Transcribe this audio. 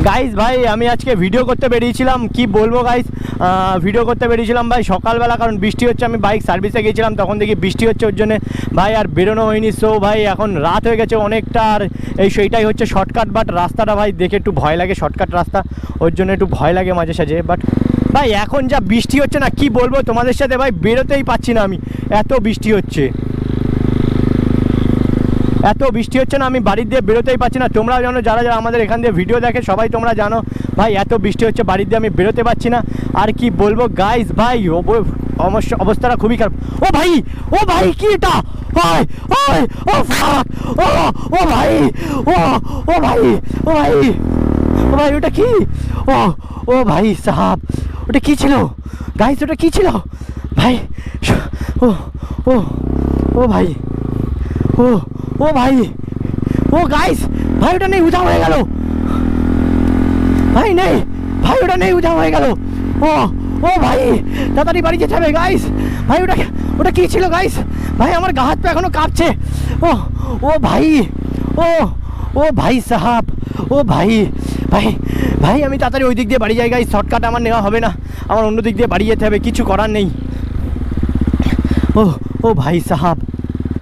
Guys ভাই আমি আজকে ভিডিও করতে বেরিয়েছিলাম, কি বলবো গাইস, ভিডিও করতে বেরিয়েছিলাম ভাই সকালবেলা, কারণ বৃষ্টি হচ্ছে। আমি বাইক সার্ভিসে গিয়েছিলাম, তখন দেখি বৃষ্টি হচ্ছে, ওর জন্য ভাই আর বেরোনো হয়নি। সো ভাই এখন রাত হয়ে গেছে অনেকটা, আর সেইটাই হচ্ছে শর্টকাট, বাট রাস্তাটা ভাই দেখে একটু ভয় লাগে, শর্টকাট রাস্তা, ওর জন্য একটু ভয় লাগে মাঝে সাঝে। বাট ভাই এখন যা বৃষ্টি হচ্ছে না, কি বলবো তোমাদের সাথে, ভাই বেরোতেই পাচ্ছি না আমি, এত বৃষ্টি হচ্ছে, এত বৃষ্টি হচ্ছে না, আমি বাড়ির দিয়ে বেরোতেই পারছি না। তোমরা জানো, যারা যারা আমাদের এখান দিয়ে ভিডিও দেখে সবাই তোমরা জানো ভাই, এত বৃষ্টি হচ্ছে, বাড়ির দিয়ে আমি বেরোতে পারছি না। আর কি বলবো গাইস, ভাই অবস্থাটা খুবই খারাপ। ও ভাই, ও ভাই কি এটা, ভাই ওই ও ফাক, ও ভাই, ও ভাই, ও ভাই, ও ভাই ওটা কি, ও ভাই সাহাব, ওটা কি ছিল গাইস, ওটা কি ছিল ভাই, ও ও ও ভাই, ও ভাই, ও গাইস, ভাই ওটা নেই, উধাও হয়ে গেল ভাই, নেই ভাই, ওটা নেই, উধাও হয়ে গেল। ও ভাই তাড়াতাড়ি বাড়ি যেতে হবে গাইস। ভাই ওটা কি ছিল গাইস, ভাই আমার গা হাত পা এখনো কাঁপছে। ও ভাই, ও ভাই সাহাব, ও ভাই, ভাই ভাই আমি তাড়াতাড়ি ওই দিক দিয়ে বাড়ি যাই গাইস, শর্টকাট আমার নেওয়া হবে না, আমার অন্য দিক দিয়ে বাড়ি যেতে হবে, কিছু করার নেই। ও ভাই সাহাব।